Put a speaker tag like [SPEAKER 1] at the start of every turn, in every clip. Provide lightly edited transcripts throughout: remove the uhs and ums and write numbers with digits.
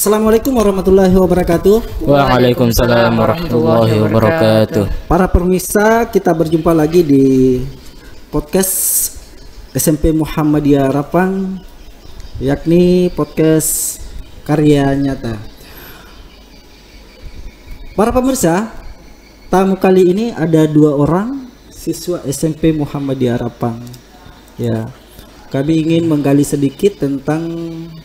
[SPEAKER 1] Assalamualaikum warahmatullahi wabarakatuh.
[SPEAKER 2] Waalaikumsalam warahmatullahi wabarakatuh.
[SPEAKER 1] Para pemirsa, kita berjumpa lagi di podcast SMP Muhammadiyah Rapang, yakni podcast karya nyata. Para pemirsa, tamu kali ini ada 2 orang siswa SMP Muhammadiyah Rapang. Ya, kami ingin menggali sedikit tentang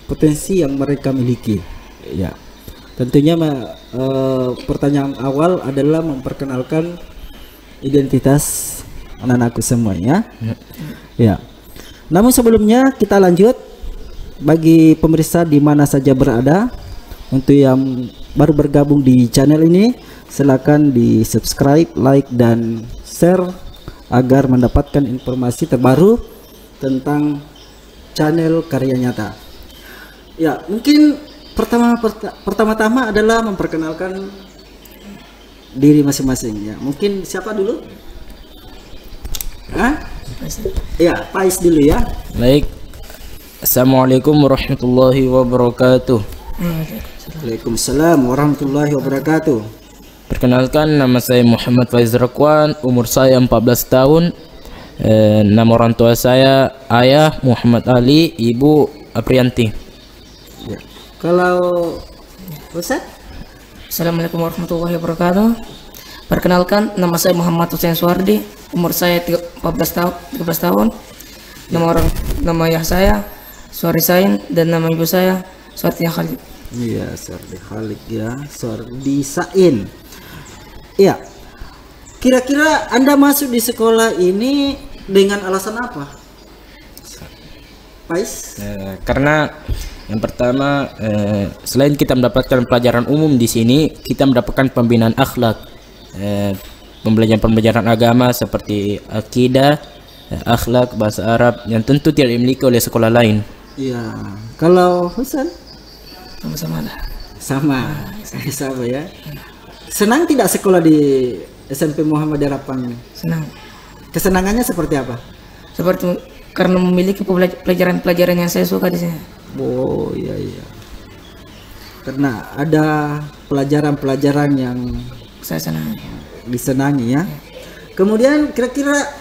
[SPEAKER 1] potensi yang mereka miliki. Ya, tentunya pertanyaan awal adalah memperkenalkan identitas anak-anakku semuanya. Ya. Namun sebelumnya kita lanjut, bagi pemirsa di mana saja berada, untuk yang baru bergabung di channel ini, silakan di subscribe, like dan share agar mendapatkan informasi terbaru tentang channel karya nyata. Ya, mungkin pertama-tama adalah memperkenalkan diri masing-masing ya. Mungkin siapa dulu? Ya, Pais dulu ya.
[SPEAKER 2] Baik. Assalamualaikum warahmatullahi wabarakatuh.
[SPEAKER 1] Waalaikumsalam warahmatullahi wabarakatuh.
[SPEAKER 2] Perkenalkan, nama saya Muhammad Faiz Rakwan, umur saya 14 tahun. Nama orang tua saya ayah Muhammad Ali, ibu Aprianti.
[SPEAKER 1] Ya. Kalau Ustaz?
[SPEAKER 3] Assalamualaikum warahmatullahi wabarakatuh. Perkenalkan, nama saya Muhammad Hussein Suwardi, umur saya 13 tahun. Nama ayah saya Suwardi Sain dan nama ibu saya Suwardi Khalid.
[SPEAKER 1] Iya, Suwardi Khalid ya, Suwardi Sain. Iya. Kira-kira Anda masuk di sekolah ini dengan alasan apa? Pais?
[SPEAKER 2] Karena yang pertama, selain kita mendapatkan pelajaran umum di sini, kita mendapatkan pembinaan akhlak, pembelajaran agama seperti akidah, akhlak, bahasa Arab yang tentu tidak dimiliki oleh sekolah lain.
[SPEAKER 1] Iya. Kalau Husan?
[SPEAKER 3] Sama-sama lah.
[SPEAKER 1] Sama ya. Senang tidak sekolah di SMP Muhammadiyah Rapang ini?
[SPEAKER 3] Senang.
[SPEAKER 1] Kesenangannya seperti apa?
[SPEAKER 3] Seperti karena memiliki pelajaran-pelajaran yang saya suka di sini.
[SPEAKER 1] Oh iya. Karena ada pelajaran-pelajaran yang
[SPEAKER 3] Saya senang.
[SPEAKER 1] disenangi ya. Kemudian kira-kira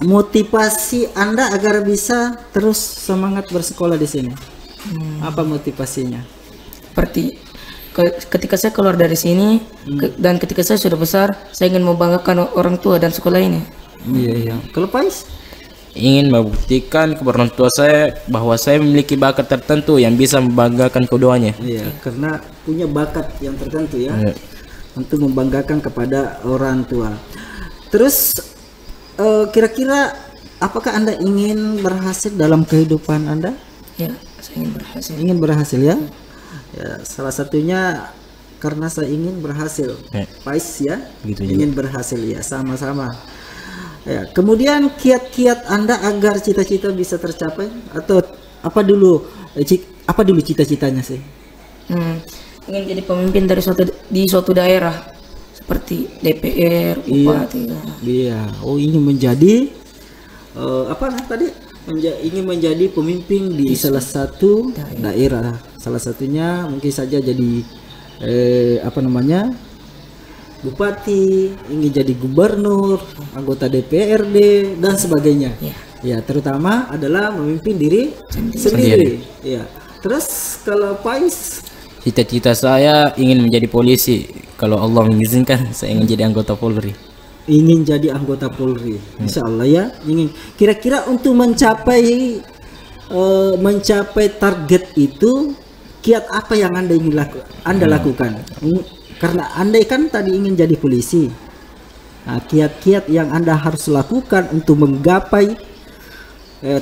[SPEAKER 1] motivasi Anda agar bisa terus semangat bersekolah di sini? Apa motivasinya?
[SPEAKER 3] Seperti ketika saya keluar dari sini dan ketika saya sudah besar, saya ingin membanggakan orang tua dan sekolah ini.
[SPEAKER 1] Iya. Kalau Pais?
[SPEAKER 2] Ingin membuktikan kepada orang tua saya bahwa saya memiliki bakat tertentu yang bisa membanggakan keduanya.
[SPEAKER 1] Iya, karena punya bakat yang tertentu ya, untuk membanggakan kepada orang tua. Terus kira-kira apakah Anda ingin berhasil dalam kehidupan Anda?
[SPEAKER 3] Ya, saya ingin berhasil.
[SPEAKER 1] Ingin berhasil ya? Ya, salah satunya karena saya ingin berhasil. Pais ya,
[SPEAKER 2] Gitu
[SPEAKER 1] ingin berhasil ya, sama-sama. Ya, kemudian kiat-kiat Anda agar cita-cita bisa tercapai, atau apa dulu cita-citanya sih?
[SPEAKER 3] Ingin jadi pemimpin di suatu daerah seperti DPR, bupati.
[SPEAKER 1] Iya. Oh, ingin menjadi ingin menjadi pemimpin di salah satu daerah. Salah satunya mungkin saja jadi bupati, ingin jadi gubernur, anggota DPRD dan sebagainya. Ya, terutama adalah memimpin diri sendiri. Ya. Terus kalau Pais?
[SPEAKER 2] Cita-cita saya ingin menjadi polisi. Kalau Allah mengizinkan, saya ingin jadi anggota Polri.
[SPEAKER 1] Ingin jadi anggota Polri, insya Allah ya. Ingin. Kira-kira untuk mencapai target itu, kiat apa yang Anda ingin lakukan? Karena Anda kan tadi ingin jadi polisi. Nah, kiat-kiat yang Anda harus lakukan untuk menggapai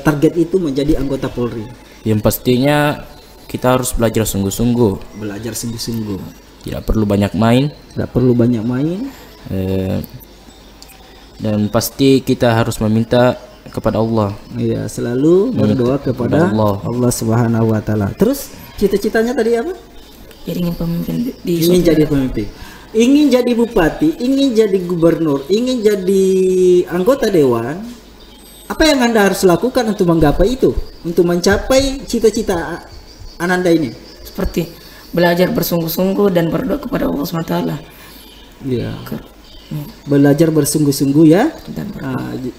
[SPEAKER 1] target itu menjadi anggota Polri.
[SPEAKER 2] Yang pastinya kita harus belajar sungguh-sungguh.
[SPEAKER 1] Belajar sungguh-sungguh.
[SPEAKER 2] Tidak perlu banyak main. Dan pasti kita harus meminta kepada Allah.
[SPEAKER 1] Iya, selalu berdoa kepada Allah Subhanahu wa taala. Terus cita-citanya tadi apa?
[SPEAKER 3] Jadi ingin pemimpin
[SPEAKER 1] ingin jadi pemimpin. Ingin jadi bupati, ingin jadi gubernur, ingin jadi anggota dewan. Apa yang Anda harus lakukan untuk menggapai itu? Untuk mencapai cita-cita Ananda ini?
[SPEAKER 3] seperti belajar bersungguh-sungguh dan berdoa kepada Allah SWT.
[SPEAKER 1] Iya. Belajar bersungguh-sungguh ya.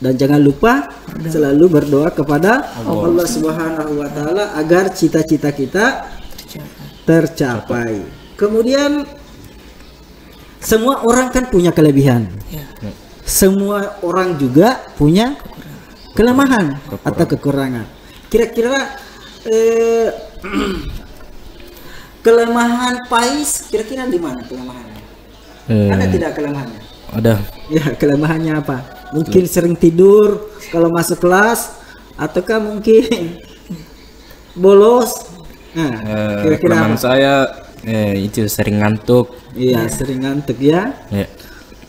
[SPEAKER 1] Dan jangan lupa selalu berdoa kepada Allah Subhanahu wa taala agar cita-cita kita tercapai. Kemudian semua orang kan punya kelebihan. Semua orang juga punya kelemahan atau kekurangan. Kira-kira kelemahan Pais kira-kira di mana kelemahannya? Ada tidak kelemahannya?
[SPEAKER 2] Ada.
[SPEAKER 1] Ya, kelemahannya apa? Mungkin sering tidur kalau masuk kelas, ataukah mungkin bolos? Nah, kira-kira
[SPEAKER 2] kelemahan
[SPEAKER 1] apa?
[SPEAKER 2] saya itu sering ngantuk.
[SPEAKER 1] Iya, sering ngantuk ya.
[SPEAKER 2] Ya.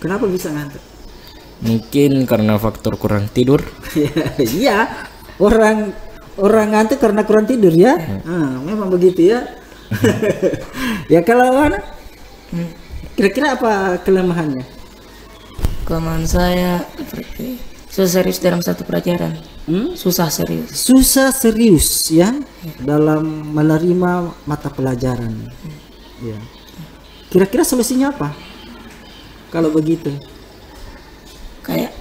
[SPEAKER 1] Kenapa bisa ngantuk?
[SPEAKER 2] Mungkin karena faktor kurang tidur.
[SPEAKER 1] Iya, orang ngantuk karena kurang tidur ya. Memang begitu ya. Ya kalau mana? Kira-kira apa kelemahannya?
[SPEAKER 3] Kelemahan saya seperti susah serius dalam satu pelajaran. Susah serius.
[SPEAKER 1] Susah serius ya dalam menerima mata pelajaran. Ya. Kira-kira solusinya apa? Kalau begitu?
[SPEAKER 3] Kayak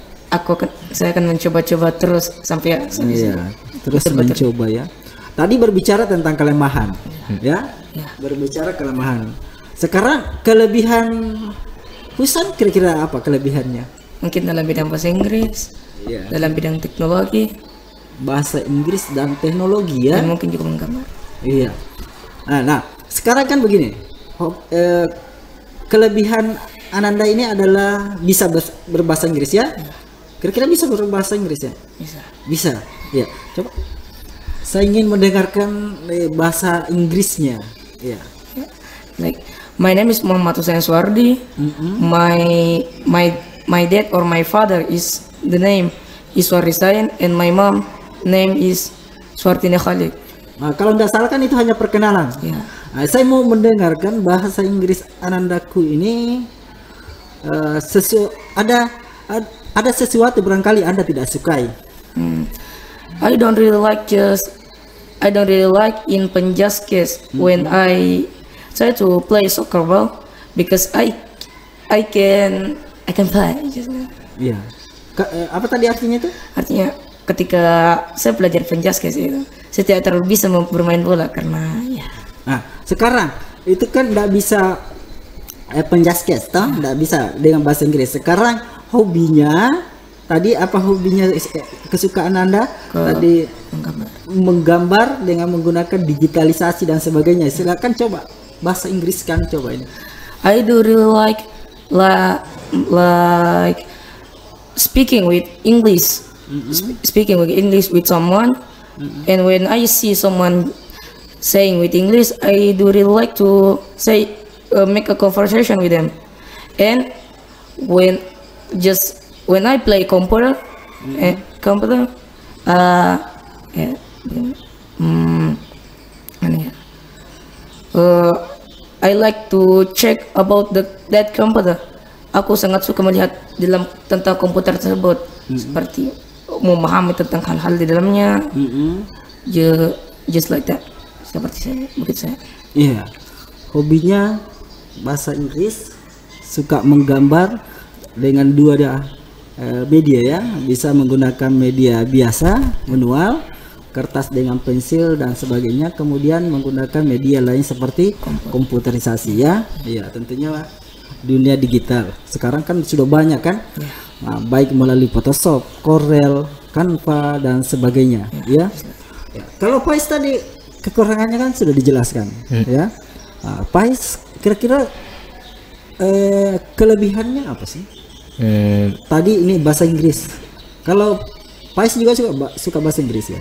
[SPEAKER 3] saya akan mencoba-coba terus sampai
[SPEAKER 1] Iya, terus mencoba ya. Tadi berbicara tentang kelemahan, ya. Berbicara kelemahan. Sekarang kelebihan Husan kira-kira apa kelebihannya?
[SPEAKER 3] mungkin dalam bidang bahasa Inggris,
[SPEAKER 1] Iya.
[SPEAKER 3] dalam bidang teknologi,
[SPEAKER 1] Bahasa Inggris dan teknologi ya.
[SPEAKER 3] dan mungkin juga menggambar.
[SPEAKER 1] Iya. Nah, sekarang kan begini. Kelebihan Ananda ini adalah bisa berbahasa Inggris ya. Kira-kira bisa berbahasa Inggris ya?
[SPEAKER 3] Bisa.
[SPEAKER 1] Bisa. Ya. Coba. Saya ingin mendengarkan bahasa Inggrisnya. Ya.
[SPEAKER 3] Like my name is Muhammad Hussein Suwardi. My dad or my father is the name is Suwardi Sain, and my mom name is Suwartini Khalid.
[SPEAKER 1] Nah, kalau tidak salah kan itu hanya perkenalan.
[SPEAKER 3] Ya.
[SPEAKER 1] Nah, saya mau mendengarkan bahasa Inggris Anandaku ini. Ada sesuatu barangkali Anda tidak sukai.
[SPEAKER 3] I don't really like in Penjaskes when I try to play soccer ball because I can play.
[SPEAKER 1] Iya. Apa tadi artinya itu?
[SPEAKER 3] Artinya ketika saya belajar Penjaskes itu saya tidak terlalu bisa bermain bola karena ya.
[SPEAKER 1] Nah, sekarang itu kan tidak bisa Penjaskes, toh? Tidak bisa dengan bahasa Inggris. Sekarang hobinya tadi apa hobinya kesukaan Anda? Tadi menggambar dengan menggunakan digitalisasi dan sebagainya. Silakan coba bahasa Inggris kan coba ini.
[SPEAKER 3] I do really like speaking with English, speaking with English with someone, and when I see someone saying with English, I do really like to say make a conversation with them, and when I play computer, I like to check about that computer. Aku sangat suka melihat tentang komputer tersebut, seperti memahami tentang hal-hal di dalamnya. Just like that. Seperti saya, begitu saya.
[SPEAKER 1] Iya. Hobinya bahasa Inggris, suka menggambar dengan dua media ya, bisa menggunakan media biasa, manual, kertas dengan pensil dan sebagainya, kemudian menggunakan media lain seperti komputerisasi ya. Iya, tentunya dunia digital. Sekarang kan sudah banyak kan? Nah, baik melalui Photoshop, Corel, Canva dan sebagainya ya. Kalau Pais tadi kekurangannya kan sudah dijelaskan ya. Nah, Pais kira-kira kelebihannya apa sih? Tadi ini bahasa Inggris. Kalau Pais juga suka bahasa Inggris ya?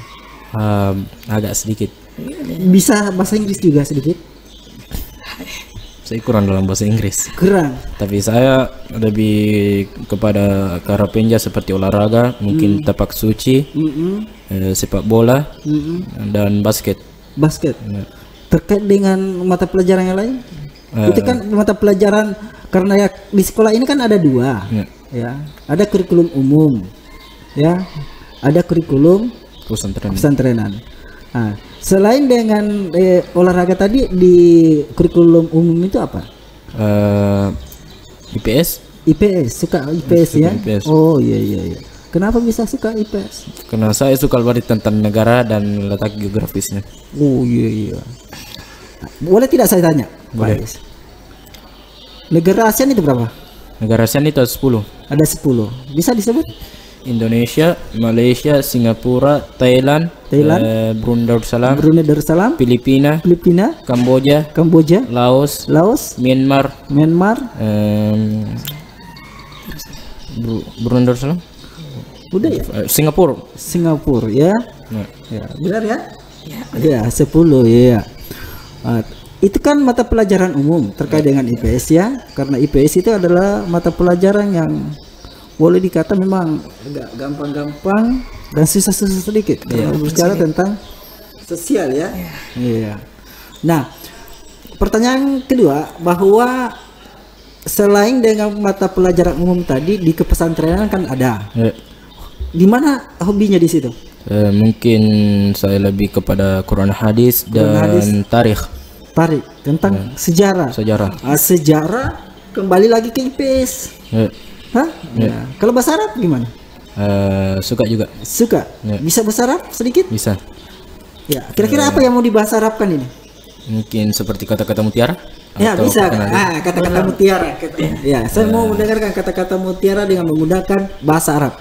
[SPEAKER 2] Agak sedikit.
[SPEAKER 1] Bisa bahasa Inggris juga sedikit?
[SPEAKER 2] Saya kurang dalam bahasa Inggris.
[SPEAKER 1] Kurang.
[SPEAKER 2] Tapi saya lebih kepada ke arah penja seperti olahraga, mungkin tapak suci, sepak bola, dan basket.
[SPEAKER 1] Basket. Terkait dengan mata pelajaran yang lain? Itu kan mata pelajaran karena ya di sekolah ini kan ada dua, ya. Ada kurikulum umum, ya. Ada kurikulum
[SPEAKER 2] Pesantren.
[SPEAKER 1] pesantrenan. Nah, Selain dengan olahraga tadi di kurikulum umum itu apa?
[SPEAKER 2] IPS.
[SPEAKER 1] IPS, suka IPS
[SPEAKER 2] Suka
[SPEAKER 1] ya?
[SPEAKER 2] IPS.
[SPEAKER 1] Oh iya iya iya. Kenapa bisa suka IPS?
[SPEAKER 2] Karena saya suka belajar tentang negara dan letak geografisnya.
[SPEAKER 1] Oh iya iya. Boleh tidak saya tanya?
[SPEAKER 2] Boleh.
[SPEAKER 1] Pak? Negara ASEAN itu berapa?
[SPEAKER 2] Negara ASEAN itu ada 10.
[SPEAKER 1] Ada 10. Bisa disebut?
[SPEAKER 2] Indonesia, Malaysia, Singapura, Thailand, Brunei Darussalam,
[SPEAKER 1] Brunei Darussalam,
[SPEAKER 2] Filipina, Kamboja, Laos, Myanmar, Brunei Darussalam,
[SPEAKER 1] udah ya?
[SPEAKER 2] Singapura.
[SPEAKER 1] Ya.
[SPEAKER 2] Nah,
[SPEAKER 1] Ya, benar ya? Ya, 10 ya. Itu kan mata pelajaran umum terkait dengan IPS ya. Karena IPS itu adalah mata pelajaran yang boleh dikata memang agak gampang-gampang dan susah-susah sedikit kalau berbicara tentang sosial ya. Iya. Nah, pertanyaan kedua, bahwa selain dengan mata pelajaran umum tadi di kepesantrenan kan ada. Di mana hobinya di situ?
[SPEAKER 2] Mungkin saya lebih kepada Quran hadis dan tarikh.
[SPEAKER 1] Tarik tentang sejarah. Sejarah kembali lagi ke IPS. Hah? Ya. Kalau bahasa Arab gimana?
[SPEAKER 2] Suka juga.
[SPEAKER 1] Suka. Bisa bahasa Arab sedikit?
[SPEAKER 2] Bisa.
[SPEAKER 1] Ya. Kira-kira apa yang mau dibahasa Arabkan ini?
[SPEAKER 2] Mungkin seperti kata-kata mutiara.
[SPEAKER 1] Ya bisa. Kata-kata mutiara. Ya, saya mau mendengarkan kata-kata mutiara dengan menggunakan bahasa Arab.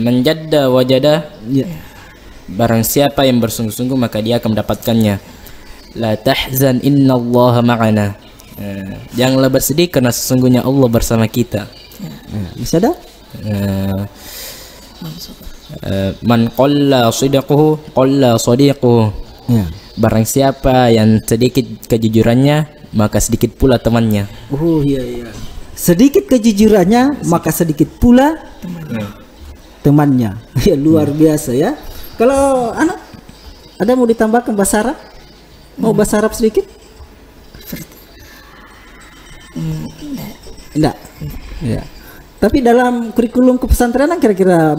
[SPEAKER 2] Menjadda wajada.
[SPEAKER 1] Ya.
[SPEAKER 2] Barang siapa yang bersungguh-sungguh maka dia akan mendapatkannya. La tahzan innallaha ma'ana. Janganlah bersedih karena sesungguhnya Allah bersama kita.
[SPEAKER 1] Bisa dah?
[SPEAKER 2] Man qalla sidquhu qalla sadiquhu. Barang siapa yang sedikit kejujurannya maka sedikit pula temannya.
[SPEAKER 1] Oh iya. Sedikit kejujurannya maka sedikit pula temannya. Ya, luar biasa ya. Kalau anak ada mau ditambahkan bahasa Arab? Mau bahasa Arab sedikit? Enggak. Ya. Tapi dalam kurikulum kepesantrenan kira-kira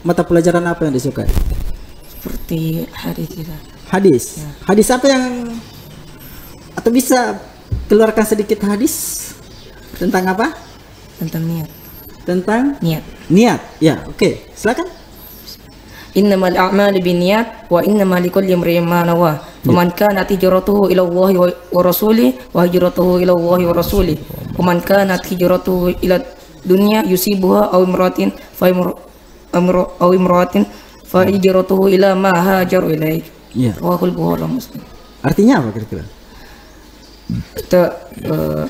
[SPEAKER 1] mata pelajaran apa yang disukai?
[SPEAKER 3] Seperti hadis kita.
[SPEAKER 1] Hadis. Hadis apa yang, atau bisa keluarkan sedikit hadis tentang apa?
[SPEAKER 3] Tentang niat.
[SPEAKER 1] Tentang
[SPEAKER 3] niat.
[SPEAKER 1] Ya, oke. Silakan.
[SPEAKER 3] Innamal a'malu binniyat wa innamal likulli imrin ma nawa. Faman kanat hijratuhu ila Allahi wa rasulihi wa hijratuhu ila Allahi wa rasulihi. Waman kanat hijratuhu ila dunya yusibuha aw imratin fa hijratuhu ila ma hajaru ilaihi. Rawahul Bukhari wa Muslim.
[SPEAKER 1] Artinya apa kira-kira?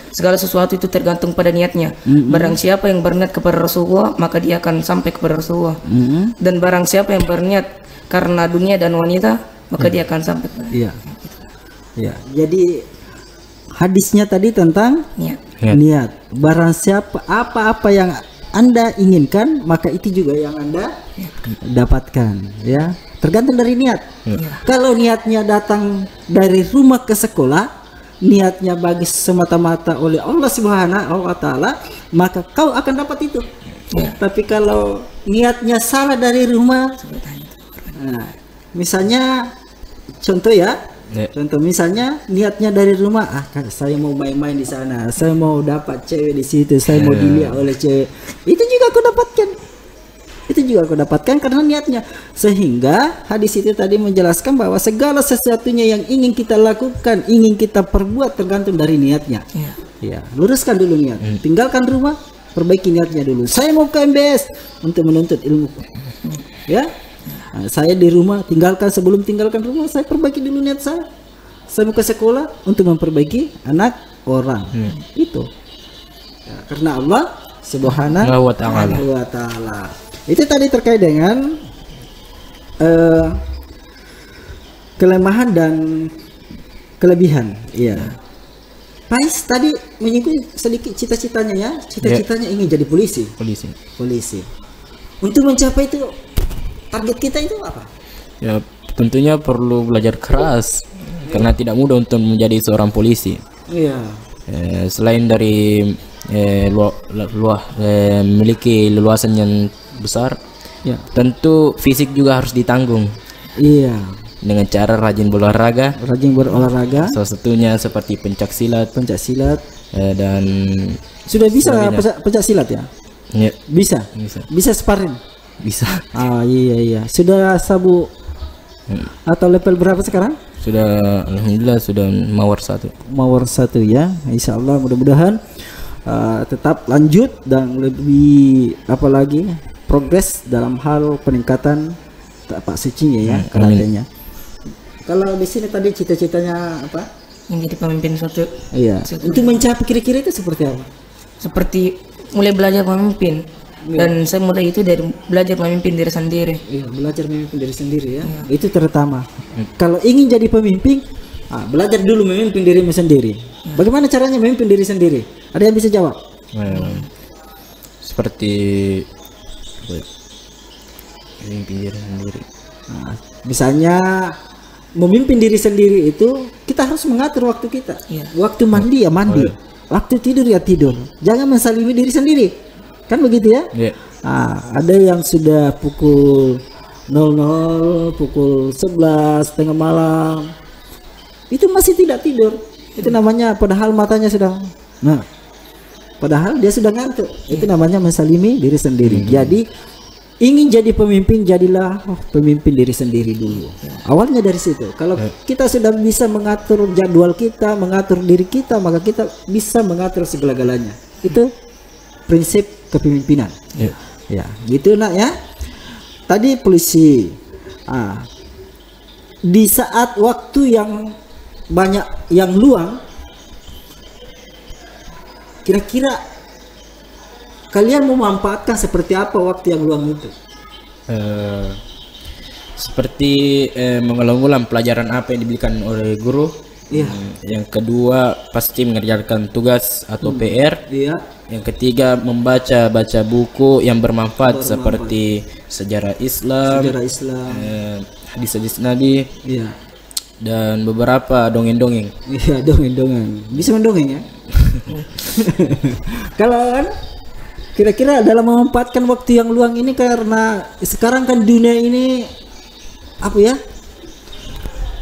[SPEAKER 3] Segala sesuatu itu tergantung pada niatnya. Barang siapa yang berniat kepada Rasulullah maka dia akan sampai kepada Rasulullah. Dan barang siapa yang berniat karena dunia dan wanita maka dia akan sampai kepada
[SPEAKER 1] Ya. Jadi hadisnya tadi tentang niat. Barang siapa apa-apa yang Anda inginkan maka itu juga yang Anda dapatkan ya. Tergantung dari niat. Kalau niatnya datang dari rumah ke sekolah, niatnya bagi semata-mata oleh Allah Subhanahu wa taala, maka kau akan dapat itu. Tapi kalau niatnya salah dari rumah, misalnya contoh misalnya niatnya dari rumah, saya mau main-main di sana, saya mau dapat cewek di situ, saya mau dilihat oleh cewek, itu juga aku dapatkan karena niatnya. Sehingga hadis itu tadi menjelaskan bahwa segala sesuatunya yang ingin kita lakukan, ingin kita perbuat tergantung dari niatnya. Ya, luruskan dulu niat. Tinggalkan rumah, perbaiki niatnya dulu. Saya mau ke MBS untuk menuntut ilmu. Ya. Saya di rumah sebelum tinggalkan rumah saya perbaiki dulu niat saya. Saya mau ke sekolah untuk memperbaiki anak orang. Itu. Ya, karena Allah Subhanahu wa taala. Itu tadi terkait dengan kelemahan dan kelebihan. Iya. Pais tadi menyinggung sedikit cita-citanya ya. Cita-citanya ingin jadi polisi. Untuk mencapai itu, target kita itu apa? Ya,
[SPEAKER 2] tentunya perlu belajar keras karena tidak mudah untuk menjadi seorang polisi.
[SPEAKER 1] Iya.
[SPEAKER 2] Selain dari memiliki leluasan yang besar, tentu fisik juga harus ditanggung.
[SPEAKER 1] Iya.
[SPEAKER 2] dengan cara rajin berolahraga.
[SPEAKER 1] Rajin berolahraga.
[SPEAKER 2] Salah satunya seperti pencak silat, dan
[SPEAKER 1] sudah bisa pencak silat ya?
[SPEAKER 2] Ya,
[SPEAKER 1] Bisa. Bisa sparring.
[SPEAKER 2] bisa.
[SPEAKER 1] Ah iya. Sudah sabu atau level berapa sekarang?
[SPEAKER 2] Sudah alhamdulillah sudah mawar 1.
[SPEAKER 1] Mawar 1 ya. Insya Allah mudah-mudahan tetap lanjut dan lebih apalagi progres dalam hal peningkatan tapak sucinya ya, karatenya. Kalau di sini tadi cita-citanya apa?
[SPEAKER 3] Yang jadi pemimpin suatu.
[SPEAKER 1] Iya. Untuk mencapai kira-kira itu seperti apa?
[SPEAKER 3] Seperti mulai belajar memimpin. Dan saya mulai itu dari belajar memimpin diri sendiri.
[SPEAKER 1] Iya, belajar memimpin diri sendiri ya. Itu terutama. Kalau ingin jadi pemimpin, belajar dulu memimpin dirimu sendiri. Bagaimana caranya memimpin diri sendiri? Ada yang bisa jawab?
[SPEAKER 2] Seperti memimpin diri sendiri.
[SPEAKER 1] Nah, misalnya memimpin diri sendiri itu kita harus mengatur waktu kita. Waktu mandi ya mandi, waktu tidur ya tidur. Jangan mensalimi diri sendiri. Kan begitu ya? Ada yang sudah pukul 00, pukul 11 tengah malam itu masih tidak tidur. Itu namanya padahal matanya sedang padahal dia sudah ngantuk. Itu namanya mensalimi diri sendiri. Jadi ingin jadi pemimpin, jadilah pemimpin diri sendiri dulu. Awalnya dari situ. Kalau kita sudah bisa mengatur jadwal kita, mengatur diri kita, maka kita bisa mengatur segala-galanya. Itu prinsip kepemimpinan. Ya, gitu nak ya. Tadi polisi. Di saat waktu yang banyak yang luang, kira-kira kalian memanfaatkan seperti apa waktu yang luang itu?
[SPEAKER 2] Seperti mengulang-ulang pelajaran apa yang diberikan oleh guru. Yang kedua pasti mengerjakan tugas atau PR. Yang ketiga membaca buku yang bermanfaat seperti sejarah Islam, hadis-hadis Nabi. Dan beberapa dongeng-dongeng.
[SPEAKER 1] Iya, dongeng-dongeng. Bisa mendongeng ya? Kalau kan kira-kira dalam memanfaatkan waktu yang luang ini, karena sekarang kan dunia ini apa ya?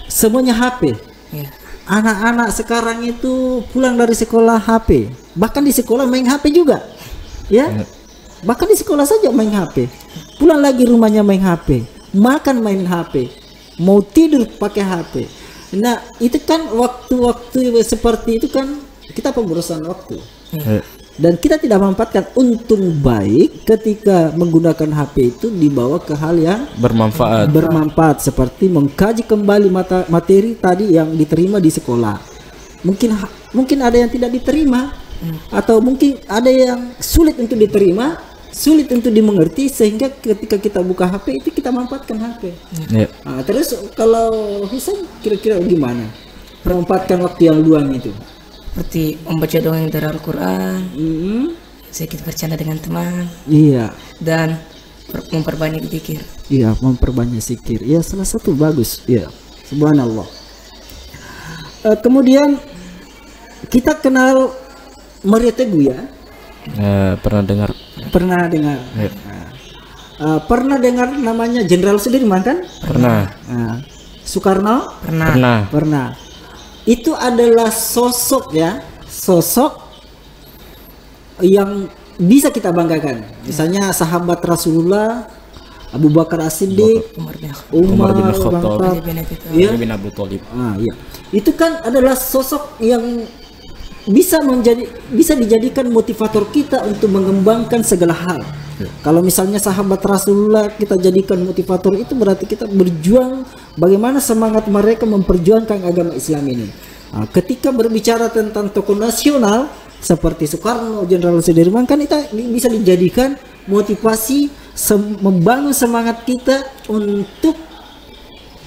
[SPEAKER 1] Semuanya HP. Anak-anak sekarang itu pulang dari sekolah HP. Bahkan di sekolah main HP juga. Ya? Bahkan di sekolah saja main HP. Pulang lagi rumahnya main HP. Makan main HP. Mau tidur pakai HP. Nah, itu kan waktu-waktu seperti itu kan kita pemborosan waktu. Dan kita tidak memanfaatkan. Untung baik ketika menggunakan HP itu dibawa ke hal yang bermanfaat seperti mengkaji kembali materi tadi yang diterima di sekolah. Mungkin ada yang tidak diterima, atau mungkin ada yang sulit untuk diterima, sulit untuk dimengerti, sehingga ketika kita buka HP itu kita manfaatkan HP. Terus kalau Hisam kira-kira gimana memanfaatkan waktu yang luang itu?
[SPEAKER 3] Seperti membaca dongeng dari Al-Quran, sedikit bercanda dengan teman, dan memperbanyak zikir. Memperbanyak zikir. Salah satu bagus. Subhanallah. Kemudian kita kenal Maria Teguh ya?
[SPEAKER 2] Pernah dengar.
[SPEAKER 1] Pernah dengar namanya Jenderal Sudirman kan?
[SPEAKER 2] Pernah.
[SPEAKER 1] Soekarno? Pernah. Itu adalah sosok yang bisa kita banggakan. Misalnya sahabat Rasulullah, Abu Bakar As-Siddiq, Umar bin Khattab, bin Abu Thalib. Itu kan adalah sosok yang bisa dijadikan motivator kita untuk mengembangkan segala hal. Kalau misalnya sahabat Rasulullah kita jadikan motivator, itu berarti kita berjuang bagaimana semangat mereka memperjuangkan agama Islam ini. Ketika berbicara tentang tokoh nasional seperti Soekarno, Jenderal Sudirman, kan itu bisa dijadikan motivasi membangun semangat kita untuk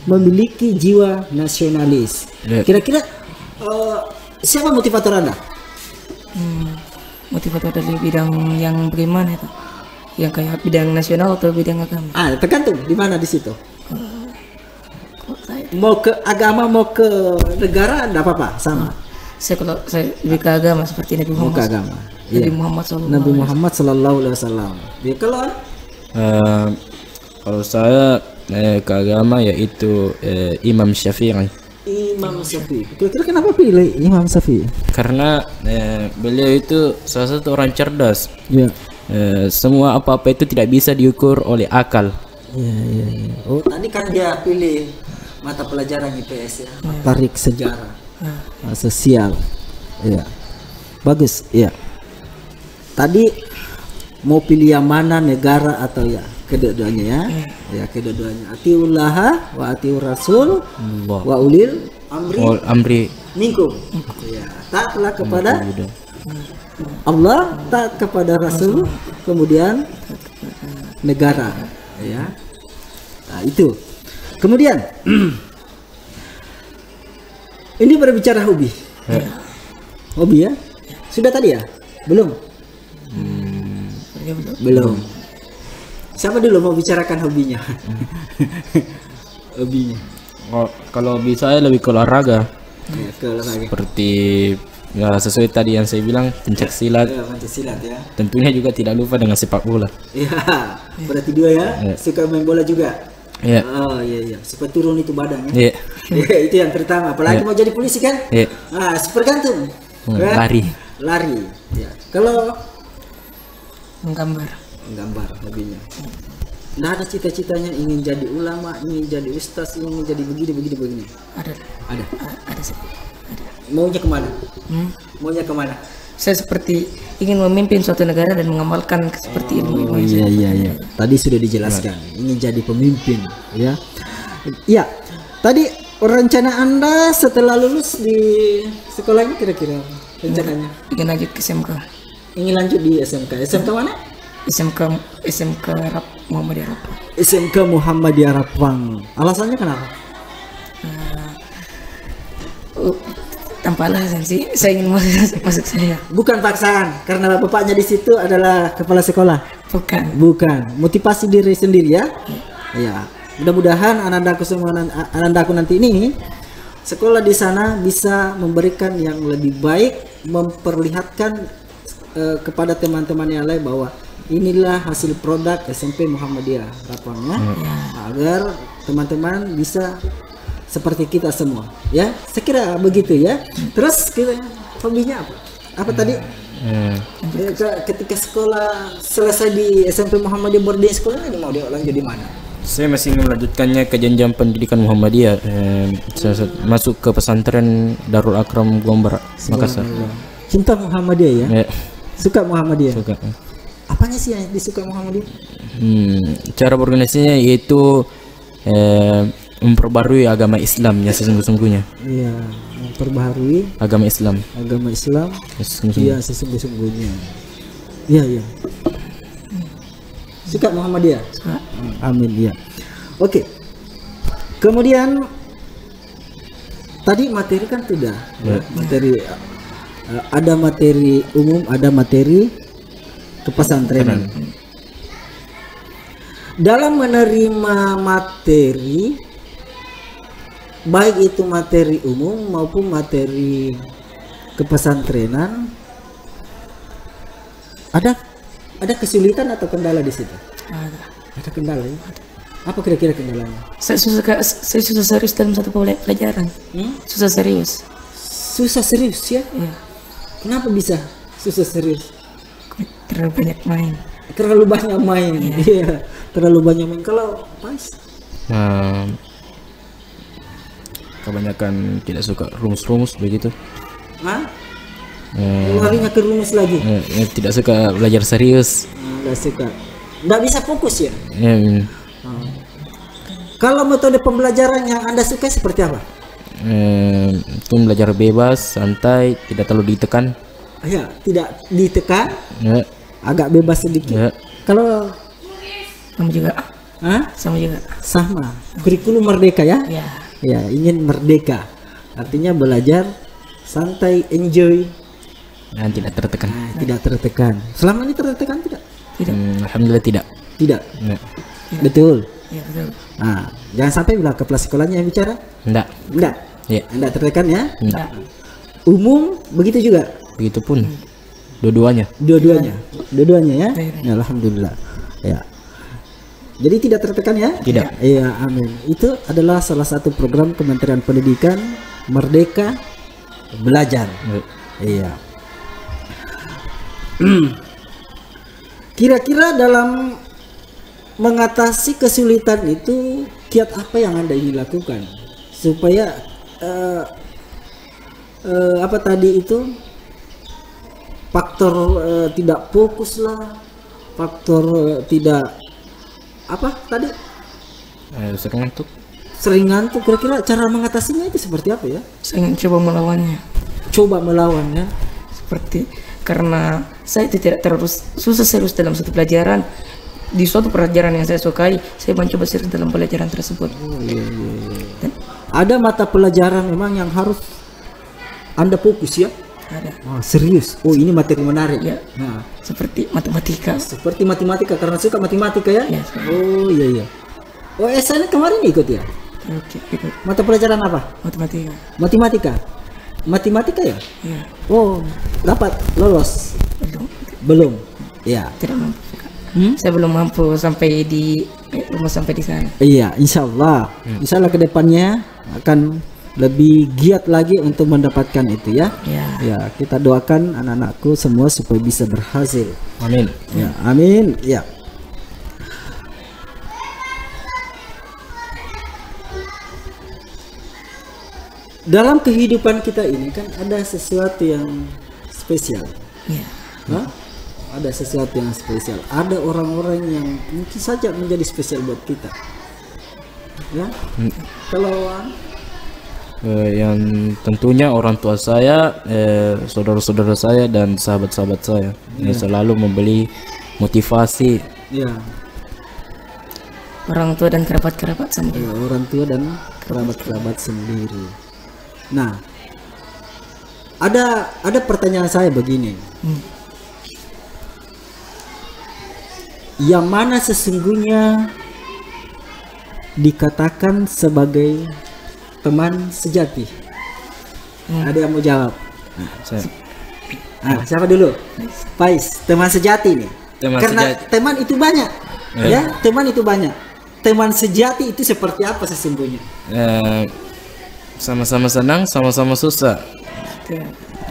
[SPEAKER 1] memiliki jiwa nasionalis. Kira-kira siapa motivator Anda?
[SPEAKER 3] Motivator dari bidang yang bagaimana itu? Yang kayak bidang nasional atau bidang agama?
[SPEAKER 1] Tergantung di mana di situ. Mau ke agama, mau ke negara, enggak apa-apa, sama.
[SPEAKER 3] Kalau saya lebih ke agama, seperti Nabi Muhammad.
[SPEAKER 1] Mau ke agama.
[SPEAKER 3] Nabi Muhammad
[SPEAKER 1] Sallallahu Alaihi Wasallam.
[SPEAKER 2] Kalau saya ke agama yaitu Imam Syafi'i.
[SPEAKER 1] Imam Syafi'i. Kira-kira kenapa pilih Imam Syafi'i?
[SPEAKER 2] Karena beliau itu salah satu orang cerdas.
[SPEAKER 1] Ya.
[SPEAKER 2] Semua apa-apa itu tidak bisa diukur oleh akal.
[SPEAKER 1] Ya. Oh, tadi kan dia pilih mata pelajaran IPS ya. Tarik sejarah, sosial. Ya. Bagus, ya. Tadi mau pilih yang mana, negara atau ya kedua-duanya ya? Ya kedua-duanya. Atiullaha wa atiur rasul wa ulil amri minkum. Ya, taatlah kepada Allah, taat kepada Rasul, kemudian negara, ya. Nah, itu. Kemudian ini berbicara hobi. Hobi ya? Sudah tadi ya? Belum? Belum. Siapa dulu mau bicarakan hobinya? Hobinya.
[SPEAKER 2] Oh, kalau hobi saya lebih ke olahraga.
[SPEAKER 1] Ya, ke olahraga.
[SPEAKER 2] Seperti ya, sesuai tadi yang saya bilang, pencak silat.
[SPEAKER 1] Ya, pencak silat ya.
[SPEAKER 2] Tentunya juga tidak lupa dengan sepak bola.
[SPEAKER 1] Ya, berarti dua ya. Suka main bola juga.
[SPEAKER 2] Ya.
[SPEAKER 1] Oh iya. Supaya turun itu badan
[SPEAKER 2] Ya.
[SPEAKER 1] Ya, itu yang terutama. Apalagi mau jadi polisi kan?
[SPEAKER 2] Ya.
[SPEAKER 1] Ah, tergantung. Ya. Lari. Ya. Kalau
[SPEAKER 3] Menggambar.
[SPEAKER 1] hobinya. Nggak ada cita-citanya ingin jadi ulama, ingin jadi ustaz, ingin jadi begini.
[SPEAKER 3] Ada. Ada sih.
[SPEAKER 1] Maunya kemana? Maunya kemana?
[SPEAKER 3] Saya seperti ingin memimpin suatu negara dan mengamalkan seperti ilmu.
[SPEAKER 1] Oh iya. Tadi sudah dijelaskan, ingin jadi pemimpin, ya. Iya. Tadi rencana Anda setelah lulus di sekolahnya kira-kira rencananya?
[SPEAKER 3] Ingin lanjut ke SMK.
[SPEAKER 1] Ingin lanjut di SMK. SMK mana?
[SPEAKER 3] SMK Muhammadiyah Rapang.
[SPEAKER 1] SMK Muhammadiyah Rapang. Alasannya kenapa?
[SPEAKER 3] Tanpa alasan sih, saya ingin masuk saya.
[SPEAKER 1] Bukan paksaan, karena bapaknya di situ adalah kepala sekolah. Bukan. Motivasi diri sendiri ya. Ya. Mudah-mudahan anandaku nanti ini sekolah di sana bisa memberikan yang lebih baik, memperlihatkan kepada teman-teman yang lain bahwa inilah hasil produk SMP Muhammadiyah Rapangnya, agar teman-teman bisa seperti kita semua, ya. Saya kira begitu ya. Terus kita hobinya apa tadi? Ketika sekolah selesai di SMP Muhammadiyah boarding school ini mau dia lanjut di mana?
[SPEAKER 2] Saya masih ingin melanjutkannya ke jenjang pendidikan Muhammadiyah, masuk ke pesantren Darul Akram Gombara, Makassar.
[SPEAKER 1] Cinta Muhammadiyah ya? Suka Muhammadiyah?
[SPEAKER 2] Suka.
[SPEAKER 1] Apanya sih yang disuka Muhammadiyah?
[SPEAKER 2] Cara berorganisasinya yaitu memperbarui agama Islam yang sesungguh-sungguhnya.
[SPEAKER 1] Iya, memperbaharui
[SPEAKER 2] agama Islam.
[SPEAKER 1] Iya, sesungguh-sungguhnya. Iya. Suka Muhammadiyah?
[SPEAKER 3] Suka.
[SPEAKER 1] Amin, iya. Oke. Kemudian tadi materi kan sudah. Materi ada materi umum, ada materi kepesantrenan. Dalam menerima materi, baik itu materi umum maupun materi kepesantrenan, ada kesulitan atau kendala di situ? Ada kendala ya? Apa kira-kira kendalanya?
[SPEAKER 3] Saya susah serius dalam satu pelajaran. Susah serius.
[SPEAKER 1] Susah serius ya?
[SPEAKER 3] Iya.
[SPEAKER 1] Kenapa bisa susah serius?
[SPEAKER 3] Terlalu banyak main.
[SPEAKER 1] Terlalu banyak main. Iya, terlalu banyak main. Kalau Pas?
[SPEAKER 2] Kebanyakan tidak suka rumus-rumus begitu.
[SPEAKER 1] Larinya ke rumus lagi.
[SPEAKER 2] Tidak suka belajar serius.
[SPEAKER 1] Nggak suka. Nggak bisa fokus ya? Kalau metode pembelajaran yang Anda suka seperti apa?
[SPEAKER 2] Itu belajar bebas, santai, tidak terlalu ditekan.
[SPEAKER 1] Ya, tidak ditekan.
[SPEAKER 2] Ya.
[SPEAKER 1] Agak bebas sedikit.
[SPEAKER 2] Ya.
[SPEAKER 1] Kalau
[SPEAKER 3] Sama juga. Sama juga.
[SPEAKER 1] Sama. Kurikulum merdeka ya?
[SPEAKER 3] Ya.
[SPEAKER 1] Ya, ingin merdeka. Artinya belajar santai, enjoy.
[SPEAKER 2] Dan tidak tertekan.
[SPEAKER 1] Tidak tertekan. Selama ini tertekan tidak?
[SPEAKER 3] Tidak.
[SPEAKER 2] Alhamdulillah tidak.
[SPEAKER 1] Tidak.
[SPEAKER 2] Ya.
[SPEAKER 1] Betul.
[SPEAKER 3] Ya, betul.
[SPEAKER 1] Nah, jangan sampai bilang kepala sekolahnya yang bicara.
[SPEAKER 2] Enggak. Ya.
[SPEAKER 1] Enggak tertekan ya?
[SPEAKER 2] Enggak.
[SPEAKER 1] Umum begitu juga.
[SPEAKER 2] Begitupun. Dua-duanya
[SPEAKER 1] Dua-duanya ya?
[SPEAKER 3] Iya.
[SPEAKER 1] Ya, alhamdulillah. Ya. Jadi tidak tertekan ya?
[SPEAKER 2] Tidak.
[SPEAKER 1] Iya, amin. Itu adalah salah satu program Kementerian Pendidikan, Merdeka Belajar. Iya. Kira-kira dalam mengatasi kesulitan itu, kiat apa yang Anda ingin lakukan supaya apa tadi itu faktor tidak fokus lah, faktor tidak apa tadi sering ngantuk. Kira-kira cara mengatasinya itu seperti apa ya?
[SPEAKER 3] Saya ingin coba melawannya.
[SPEAKER 1] Coba melawannya.
[SPEAKER 3] Seperti karena saya tidak terus susah serius dalam satu pelajaran. Di suatu pelajaran yang saya sukai, saya mencoba serius dalam pelajaran tersebut. Dan
[SPEAKER 1] Ada mata pelajaran memang yang harus Anda fokus ya?
[SPEAKER 3] ada.
[SPEAKER 1] Serius. Oh, ini materi menarik.
[SPEAKER 3] Ya,
[SPEAKER 1] Nah,
[SPEAKER 3] seperti matematika.
[SPEAKER 1] seperti matematika karena suka matematika ya?
[SPEAKER 3] Ya,
[SPEAKER 1] Oh iya. Oh, SN kemarin ikut ya?
[SPEAKER 3] oke, ikut
[SPEAKER 1] Mata pelajaran apa?
[SPEAKER 3] matematika.
[SPEAKER 1] Matematika ya?
[SPEAKER 3] Ya,
[SPEAKER 1] Oh, dapat lolos?
[SPEAKER 3] belum,
[SPEAKER 1] Belum. Ya.
[SPEAKER 3] tidak mampu. Saya belum mampu sampai di belum sampai di sana.
[SPEAKER 1] Iya, insya Allah kedepannya akan lebih giat lagi untuk mendapatkan itu ya.
[SPEAKER 3] Ya,
[SPEAKER 1] Ya, kita doakan anak-anakku semua supaya bisa berhasil.
[SPEAKER 2] Amin.
[SPEAKER 1] Ya, amin. Ya. Dalam kehidupan kita ini kan ada sesuatu yang spesial.
[SPEAKER 3] ya,
[SPEAKER 1] Hah? Ada sesuatu yang spesial. Ada orang-orang yang mungkin saja menjadi spesial buat kita. Ya. Kalau
[SPEAKER 2] Yang tentunya orang tua saya, saudara-saudara saya dan sahabat-sahabat saya yang selalu memberi motivasi.
[SPEAKER 1] ya,
[SPEAKER 3] orang tua dan kerabat-kerabat sendiri.
[SPEAKER 1] ya, orang tua dan kerabat-kerabat sendiri. Nah, ada pertanyaan saya begini. Yang mana sesungguhnya dikatakan sebagai teman sejati? Ada yang mau jawab?
[SPEAKER 2] Saya,
[SPEAKER 1] Siapa dulu? Pais, teman sejati nih.
[SPEAKER 2] Teman
[SPEAKER 1] Karena
[SPEAKER 2] sejati.
[SPEAKER 1] teman itu banyak. Ya, teman itu banyak. Teman sejati itu seperti apa sesungguhnya?
[SPEAKER 2] sama-sama senang, sama-sama susah.
[SPEAKER 3] Ya,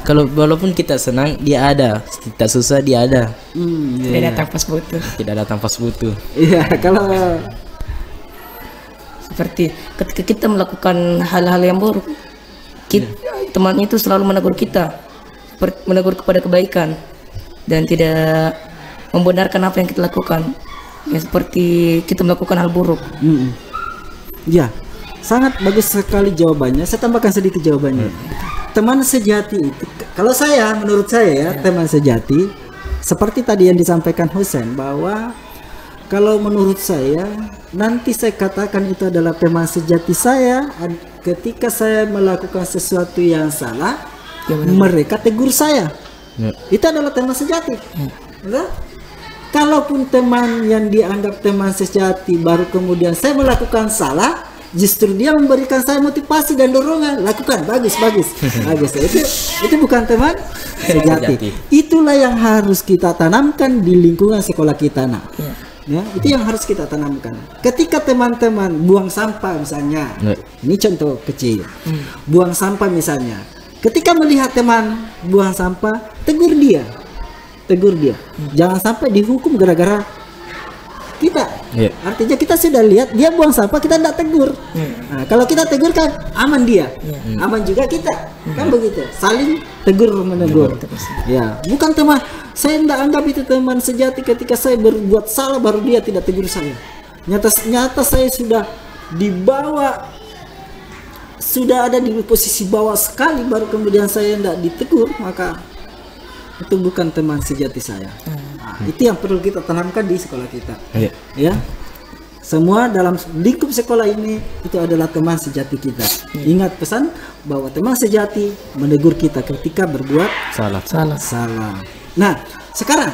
[SPEAKER 2] Kalau walaupun kita senang, dia ada. Kita susah, dia ada.
[SPEAKER 3] tidak datang pas butuh.
[SPEAKER 2] Tidak datang pas butuh.
[SPEAKER 1] Iya, kalau
[SPEAKER 3] Seperti ketika kita melakukan hal-hal yang buruk, teman itu selalu menegur kita, menegur kepada kebaikan dan tidak membenarkan apa yang kita lakukan. Ya, seperti kita melakukan hal buruk.
[SPEAKER 1] ya, sangat bagus sekali jawabannya. Saya tambahkan sedikit jawabannya. Teman sejati itu, kalau saya, menurut saya ya, teman sejati seperti tadi yang disampaikan Husain, bahwa kalau menurut saya nanti saya katakan itu adalah teman sejati saya ketika saya melakukan sesuatu yang salah, mereka tegur saya.
[SPEAKER 2] Ya.
[SPEAKER 1] Itu adalah teman sejati. Enggak? Kalaupun teman yang dianggap teman sejati baru kemudian saya melakukan salah, justru dia memberikan saya motivasi dan dorongan, lakukan, bagus. Itu bukan teman sejati. Itulah yang harus kita tanamkan di lingkungan sekolah kita, nak. Ya, itu yang harus kita tanamkan. Ketika teman-teman buang sampah misalnya, ini contoh kecil, buang sampah misalnya. Ketika melihat teman buang sampah, tegur dia. Jangan sampai dihukum gara-gara kita.
[SPEAKER 2] Iya.
[SPEAKER 1] Artinya kita sudah lihat dia buang sampah, kita tidak tegur. Nah, kalau kita tegur kan aman dia, aman juga kita, kan begitu. Saling tegur menegur. Ya, bukan teman. Saya tidak anggap itu teman sejati ketika saya berbuat salah baru dia tidak tegur saya. Nyata saya sudah dibawa, sudah ada di posisi bawah sekali baru kemudian saya tidak ditegur, maka itu bukan teman sejati saya. Nah, itu yang perlu kita tanamkan di sekolah kita.
[SPEAKER 2] Iya.
[SPEAKER 1] Ya, semua dalam lingkup sekolah ini itu adalah teman sejati kita. Ingat pesan bahwa teman sejati menegur kita ketika berbuat salah. Nah, sekarang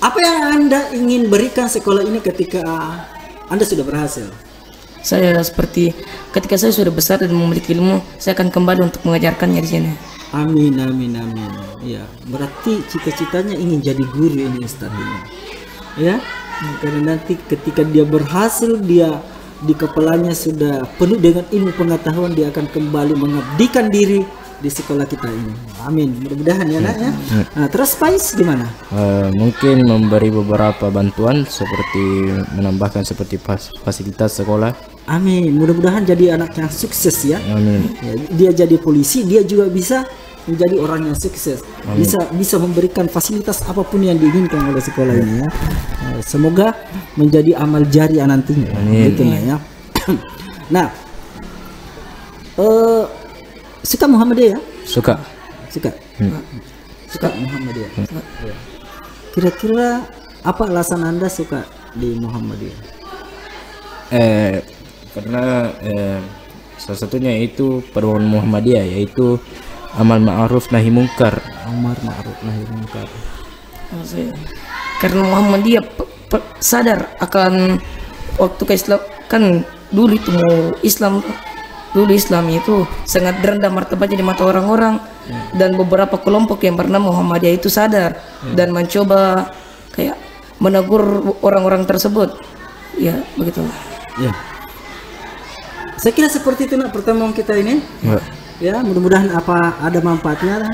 [SPEAKER 1] apa yang Anda ingin berikan sekolah ini ketika Anda sudah berhasil?
[SPEAKER 3] Saya seperti ketika saya sudah besar dan memiliki ilmu, saya akan kembali untuk mengajarkannya di sini.
[SPEAKER 1] Amin. Ya, berarti cita-citanya ingin jadi guru ini Ustaz ini. Ya, Karena nanti ketika dia berhasil, dia di kepalanya sudah penuh dengan ilmu pengetahuan, dia akan kembali mengabdikan diri di sekolah kita ini. Amin. Mudah-mudahan ya nak ya. Nah, terus Pais gimana?
[SPEAKER 2] Mungkin memberi beberapa bantuan seperti menambahkan seperti fasilitas sekolah.
[SPEAKER 1] Amin. Mudah-mudahan jadi anak yang sukses ya.
[SPEAKER 2] Amin.
[SPEAKER 1] Ya, dia jadi polisi, dia juga bisa menjadi orang yang sukses. Bisa memberikan fasilitas apapun yang diinginkan oleh sekolah ini ya. Semoga menjadi amal jariah nantinya. Gitu lah ya. Nah, suka Muhammadiyah ya?
[SPEAKER 2] Suka.
[SPEAKER 1] Suka Muhammadiyah. Kira-kira apa alasan Anda suka di Muhammadiyah?
[SPEAKER 2] Karena salah satunya itu pedoman Muhammadiyah, yaitu amal ma'ruf nahi mungkar.
[SPEAKER 1] Amar ma'ruf nahi mungkar.
[SPEAKER 3] Karena Muhammadiyah sadar akan waktu ke Islam kan dulu itu mau Islam. Dulu Islam itu sangat rendah martabatnya di mata orang-orang, dan beberapa kelompok yang bernama Muhammadiyah itu sadar dan mencoba kayak menegur orang-orang tersebut. Ya, begitu.
[SPEAKER 1] Ya. Saya kira seperti itu nak pertemuan kita ini. Ya, mudah-mudahan ada manfaatnya.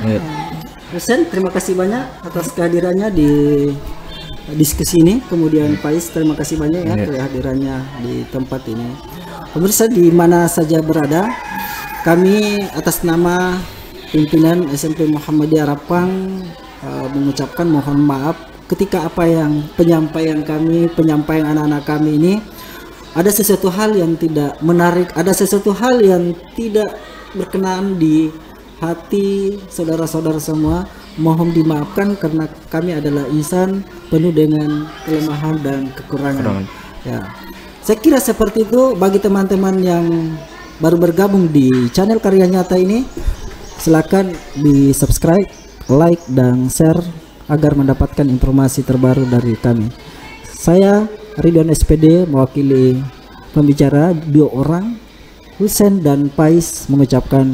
[SPEAKER 1] Husein, terima kasih banyak atas kehadirannya di diskusi ini. Kemudian Pais, terima kasih banyak ya kehadirannya di tempat ini. Pemirsa di mana saja berada, kami atas nama pimpinan SMP Muhammadiyah Arapang mengucapkan mohon maaf ketika penyampaian anak-anak kami ini ada sesuatu hal yang tidak menarik, ada sesuatu hal yang tidak berkenan di hati saudara-saudara semua. Mohon dimaafkan karena kami adalah insan penuh dengan kelemahan dan kekurangan. Ya. Saya kira seperti itu. Bagi teman-teman yang baru bergabung di channel Karya Nyata ini, silakan di subscribe, like, dan share agar mendapatkan informasi terbaru dari kami. Saya Ridwan SPD mewakili pembicara 2 orang, Husein dan Pais, mengucapkan